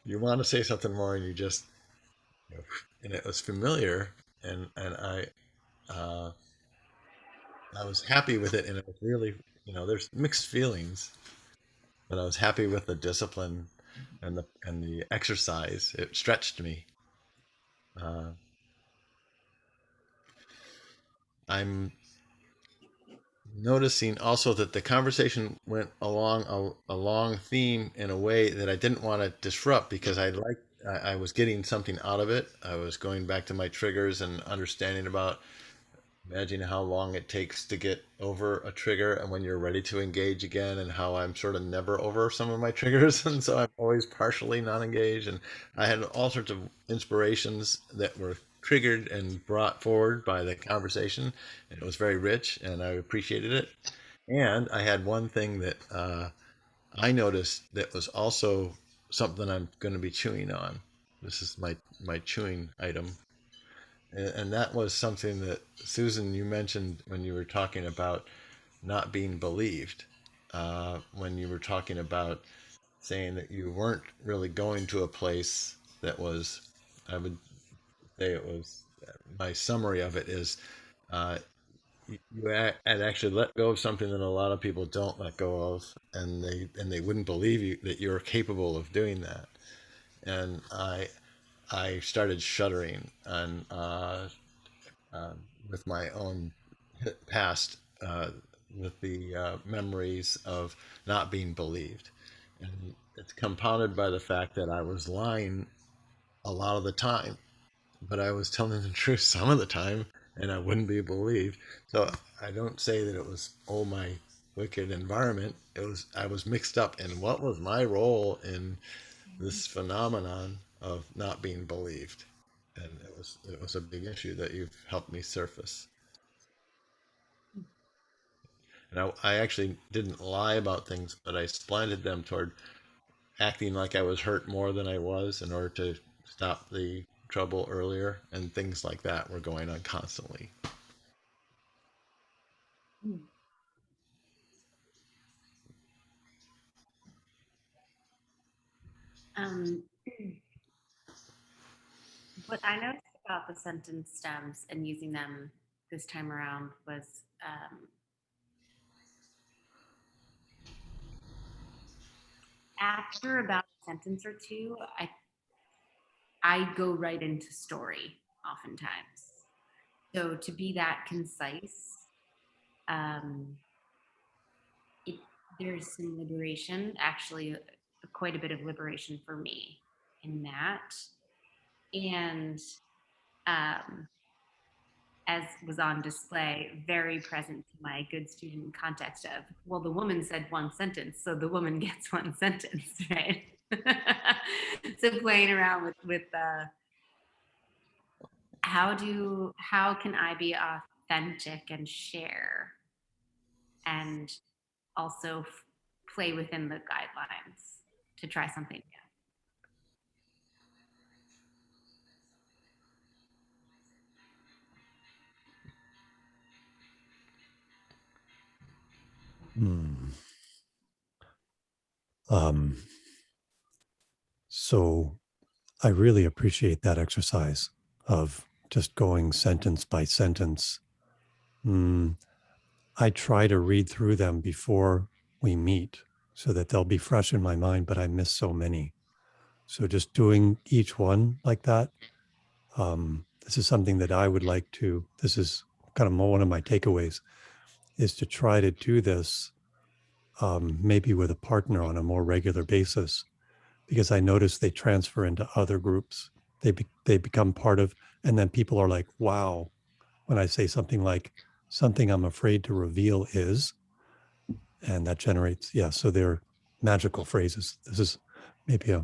you want to say something more, and you just, and it was familiar, and uh, I was happy with it, and it was really, there's mixed feelings, but I was happy with the discipline and the exercise. It stretched me. Uh, I'm noticing also that the conversation went along a long theme in a way that I didn't want to disrupt because I was getting something out of it. I was going back to my triggers and understanding about imagining how long it takes to get over a trigger and when you're ready to engage again, and how I'm sort of never over some of my triggers, and so I'm always partially non-engaged. And I had all sorts of inspirations that were triggered and brought forward by the conversation, and it was very rich and I appreciated it. And I had one thing that I noticed that was also something I'm going to be chewing on. This is my chewing item, and that was something that Susan, you mentioned when you were talking about not being believed, when you were talking about saying that you weren't really going to a place that was, I would say it was, my summary of it is, uh, had actually let go of something that a lot of people don't let go of, and they wouldn't believe you that you're capable of doing that. And I started shuddering, and uh, with my own past, with the memories of not being believed. And it's compounded by the fact that I was lying a lot of the time, but I was telling the truth some of the time, and I wouldn't be believed. So I don't say that it was, oh, my wicked environment. It was, I was mixed up in what was my role in this phenomenon of not being believed. And it was a big issue that you've helped me surface. And I actually didn't lie about things, but I splanted them toward acting like I was hurt more than I was in order to stop the trouble earlier, and things like that were going on constantly. Um, what I noticed about the sentence stems and using them this time around was after about a sentence or two, I go right into story oftentimes. So to be that concise, um, it, there's some liberation, actually, quite a bit of liberation for me in that. And um, as was on display, very present to my good student context of, well, the woman said one sentence, so the woman gets one sentence, right? So playing around with how can I be authentic and share, and also play within the guidelines to try something new. Hmm. Um, so I really appreciate that exercise of just going sentence by sentence. Hmm. I try to read through them before we meet so that they'll be fresh in my mind, but I miss so many. So just doing each one like that, this is something that I would like to, this is kind of one of my takeaways, is to try to do this maybe with a partner on a more regular basis, because I notice they transfer into other groups. They become part of, and then people are like, wow, when I say something like, something I'm afraid to reveal is, and that generates, yeah, so they're magical phrases. This is maybe I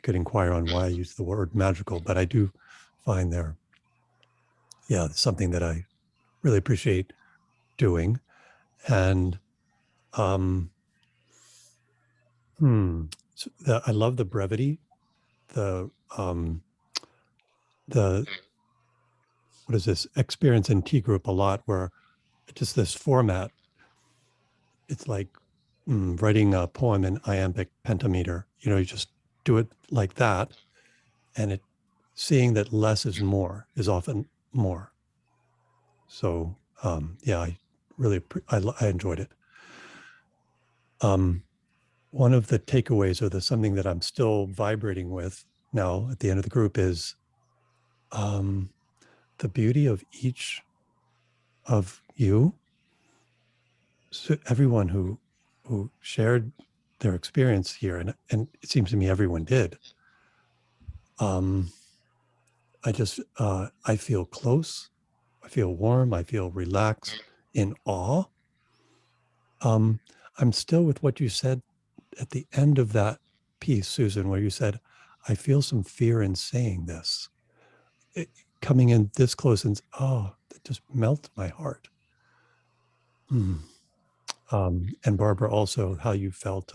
could inquire on why I use the word magical, but I do find they're, yeah, something that I really appreciate doing. And um, I love the brevity, the the what is this experience in T group a lot, where just this format, it's like writing a poem in iambic pentameter. You know, you just do it like that, and it seeing that less is more is often more. So yeah, I really I enjoyed it. One of the takeaways, or the something that I'm still vibrating with now at the end of the group, is the beauty of each of you. So everyone who shared their experience here, and it seems to me everyone did. I just I feel close, I feel warm, I feel relaxed, in awe. I'm still with what you said at the end of that piece, Susan, where you said, I feel some fear in saying this. It, coming in this close, and oh, that just melts my heart. And Barbara, also how you felt.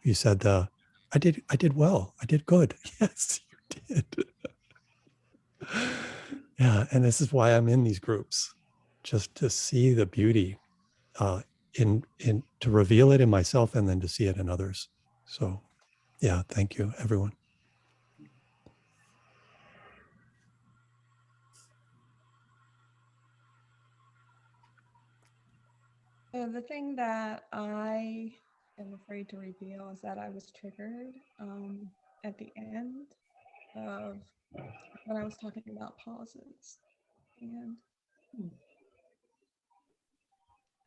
You said, I did well. I did good. Yes, you did. Yeah, and this is why I'm in these groups, just to see the beauty, in to reveal it in myself and then to see it in others. So, yeah, thank you, everyone. The thing that I am afraid to reveal is that I was triggered at the end of when I was talking about pauses. And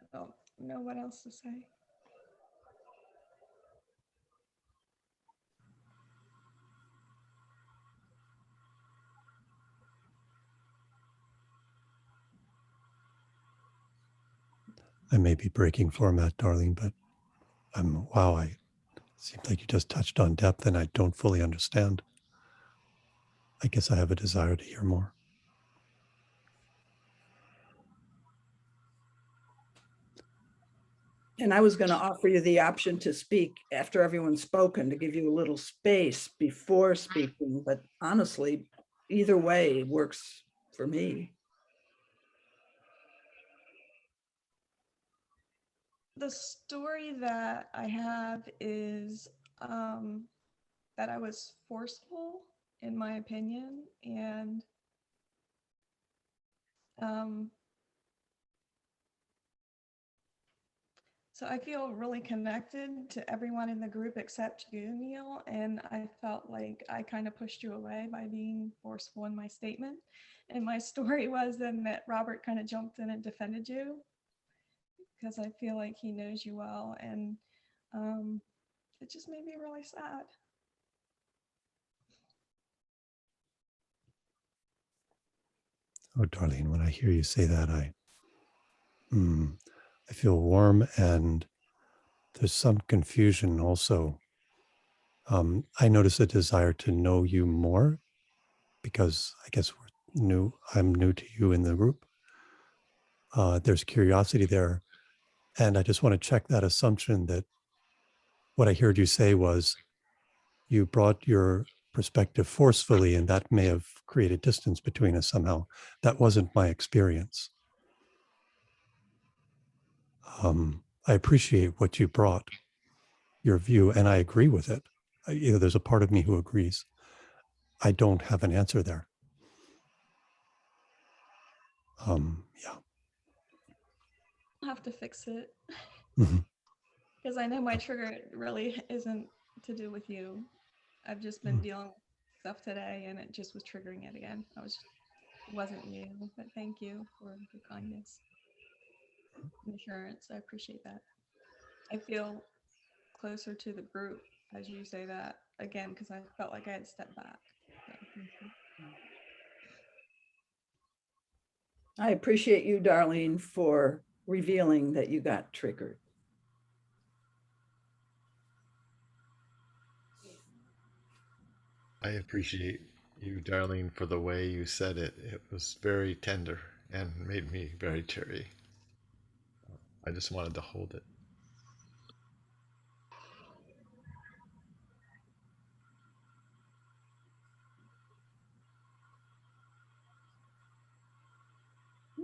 I don't know what else to say. I may be breaking format, darling, but wow, it seems like you just touched on depth and I don't fully understand. I guess I have a desire to hear more. And I was going to offer you the option to speak after everyone's spoken, to give you a little space before speaking. But honestly, either way works for me. The story that I have is that I was forceful, in my opinion, and so I feel really connected to everyone in the group except you, Neil, and I felt like I kind of pushed you away by being forceful in my statement. And my story was then that Robert kind of jumped in and defended you because I feel like he knows you well, and it just made me really sad. Oh, Darlene, when I hear you say that, I feel warm, and there's some confusion also. I notice a desire to know you more because I guess we're new. I'm new to you in the group. There's curiosity there. And I just want to check that assumption that what I heard you say was you brought your perspective forcefully, and that may have created distance between us somehow. That wasn't my experience. I appreciate what you brought, your view, and I agree with it. There's a part of me who agrees. I don't have an answer there. Yeah. I'll have to fix it Mhm. because I know my trigger really isn't to do with you. I've just been dealing with stuff today, and it just was triggering it again. It wasn't you, but thank you for your kindness and assurance. I appreciate that. I feel closer to the group as you say that again because I felt like I had stepped back. So, thank you. I appreciate you, Darlene, for revealing that you got triggered. I appreciate you, Darlene, for the way you said it. It was very tender and made me very teary. I just wanted to hold it.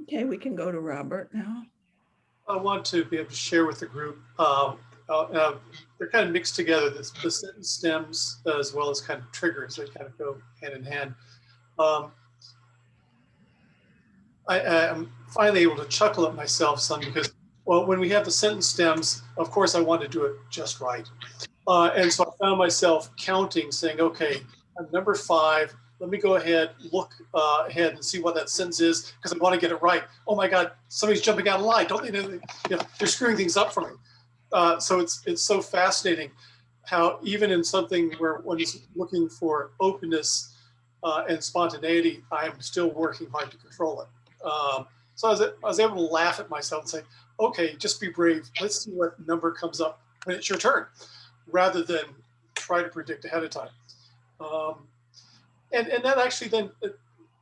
Okay, we can go to Robert now. I want to be able to share with the group. They're kind of mixed together, the sentence stems as well as kind of triggers. They kind of go hand in hand. I'm finally able to chuckle at myself some because, well, when we have the sentence stems, of course, I want to do it just right. And so I found myself counting, saying, okay, I'm number 5. Let me go ahead, look ahead and see what that sentence is because I want to get it right. Oh my God, somebody's jumping out of line. Don't they know? They're screwing things up for me. So it's so fascinating how even in something where one is looking for openness and spontaneity, I'm still working hard to control it. So I was able to laugh at myself and say, okay, just be brave. Let's see what number comes up when it's your turn, rather than try to predict ahead of time. And that actually then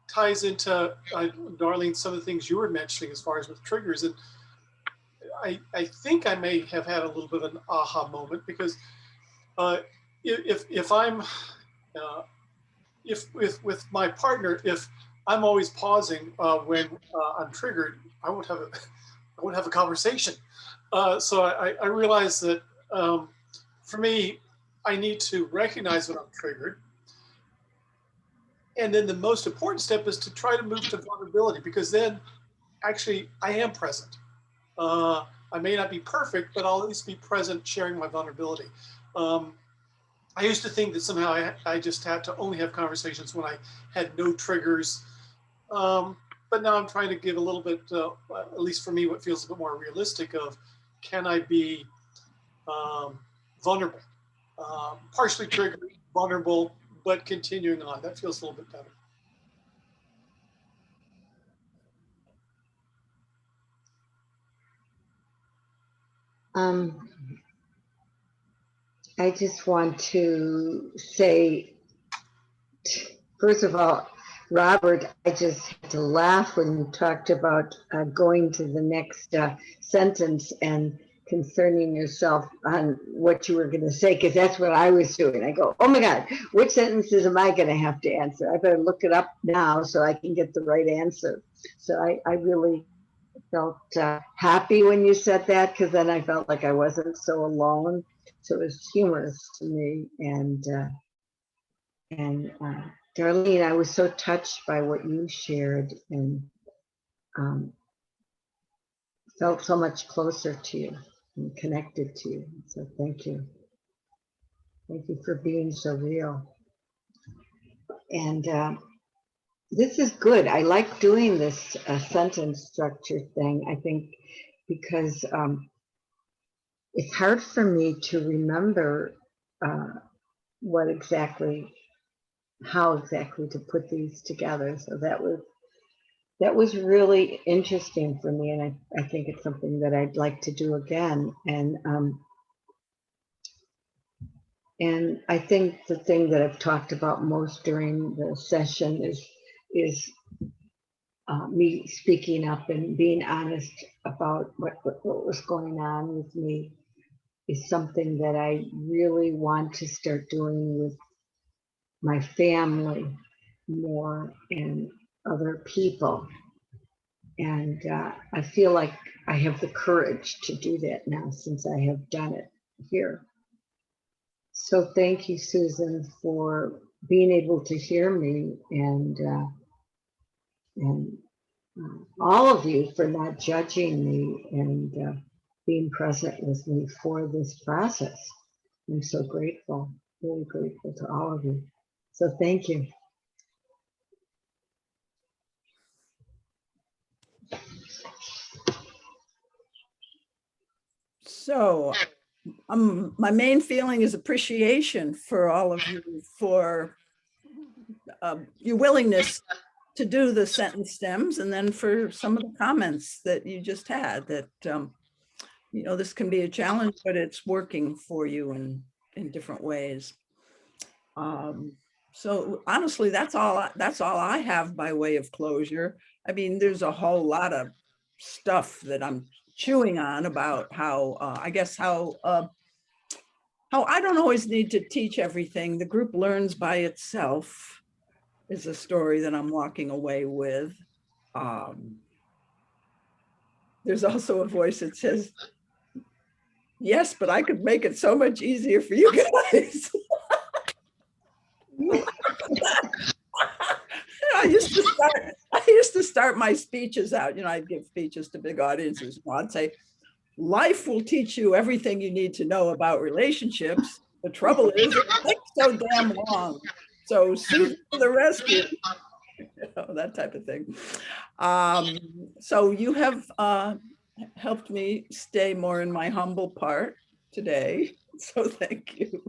ties into, Darlene, some of the things you were mentioning as far as with triggers. And I think I may have had a little bit of an aha moment because if I'm, if with my partner, if I'm always pausing when I'm triggered, I won't have a conversation. So I realize that for me, I need to recognize when I'm triggered. And then the most important step is to try to move to vulnerability because then actually I am present. I may not be perfect, but I'll at least be present sharing my vulnerability. I used to think that somehow I just had to only have conversations when I had no triggers. But now I'm trying to give a little bit, at least for me, what feels a bit more realistic of, can I be vulnerable, partially triggered, vulnerable, but continuing on. That feels a little bit better. I just want to say, first of all, Robert, I just had to laugh when you talked about going to the next sentence and concerning yourself on what you were going to say, because that's what I was doing. I go, oh my God, which sentences am I going to have to answer? I better look it up now so I can get the right answer. So I really felt happy when you said that, because then I felt like I wasn't so alone. So it was humorous to me. And Darlene, I was so touched by what you shared and felt so much closer to you and connected to you. So thank you. Thank you for being so real. And this is good. I like doing this sentence structure thing, I think, because it's hard for me to remember how exactly to put these together. So that was really interesting for me, and I think it's something that I'd like to do again. And I think the thing that I've talked about most during the session is me speaking up and being honest about what was going on with me is something that I really want to start doing with my family more and other people. And I feel like I have the courage to do that now since I have done it here. So thank you, Susan, for being able to hear me, and all of you for not judging me and being present with me for this process. I'm so grateful, really grateful to all of you. So thank you. So my main feeling is appreciation for all of you for your willingness to do the sentence stems, and then for some of the comments that you just had that, you know, this can be a challenge, but it's working for you in different ways. So honestly, that's all I have by way of closure. I mean, there's a whole lot of stuff that I'm chewing on about how, I guess how I don't always need to teach everything. The group learns by itself is a story that I'm walking away with. There's also a voice that says, yes, but I could make it so much easier for you guys. I used to start my speeches out, you know, I'd give speeches to big audiences. I'd say, life will teach you everything you need to know about relationships. The trouble is it takes so damn long. So Susan to the rescue, you know, that type of thing. So you have helped me stay more in my humble part today. So thank you.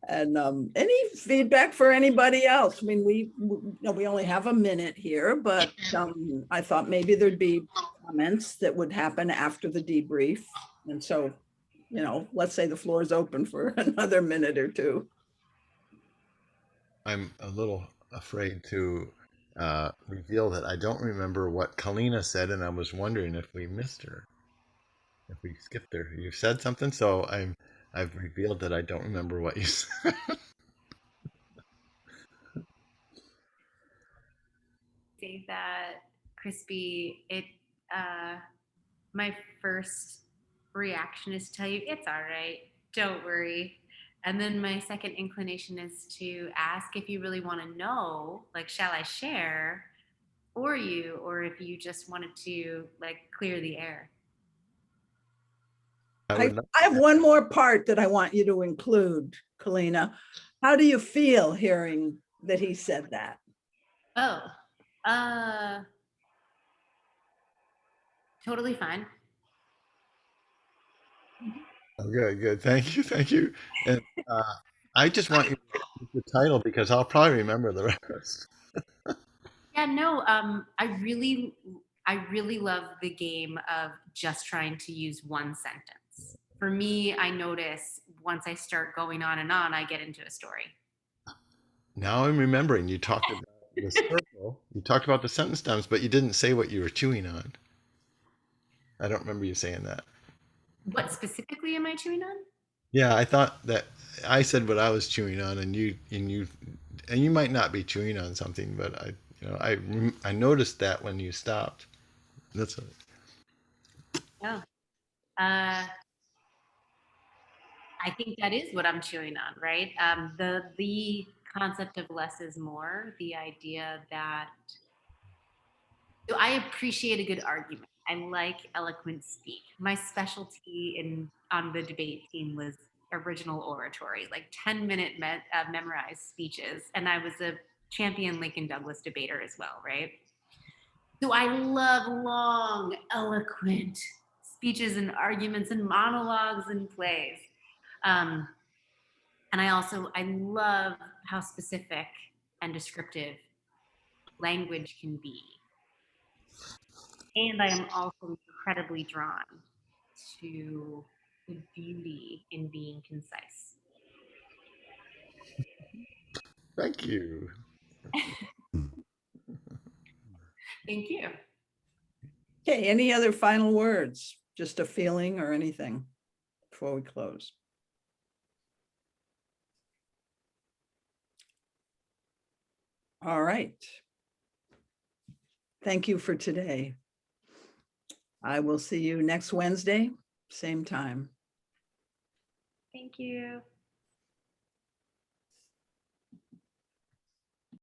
And any feedback for anybody else? I mean, we only have a minute here, but I thought maybe there'd be comments that would happen after the debrief. And so, you know, let's say the floor is open for another minute or two. I'm a little afraid to reveal that I don't remember what Kalina said, and I was wondering if we missed her, if we skipped her. You said something, so I've revealed that I don't remember what you said. Say that, Crispy, my first reaction is to tell you it's all right, don't worry. And then my second inclination is to ask if you really want to know, like, shall I share for you, or if you just wanted to like clear the air. I I would not. have one more part that I want you to include, Kalina. How do you feel hearing that he said that? Oh, totally fine. Oh, good, good. Thank you, thank you. And I just want you to keep the title because I'll probably remember the rest. Yeah, no, I really love the game of just trying to use one sentence. For me, I notice once I start going on and on, I get into a story. Now I'm remembering you talked about the circle, you talked about the sentence stems, but you didn't say what you were chewing on. I don't remember you saying that. What specifically am I chewing on? Yeah, I thought that I said what I was chewing on, and you might not be chewing on something, but I noticed that when you stopped. That's it. Oh, uh, I think that is what I'm chewing on, right? The concept of less is more, the idea that, so I appreciate a good argument. I like eloquent speech. My specialty on the debate team was original oratory, like 10-minute memorized speeches, and I was a champion Lincoln Douglas debater as well, right? So I love long, eloquent speeches and arguments and monologues and plays. Um, and I love how specific and descriptive language can be. And I am also incredibly drawn to the beauty in being concise. Thank you. Thank you. Okay, any other final words? Just a feeling or anything before we close? All right. Thank you for today. I will see you next Wednesday, same time. Thank you.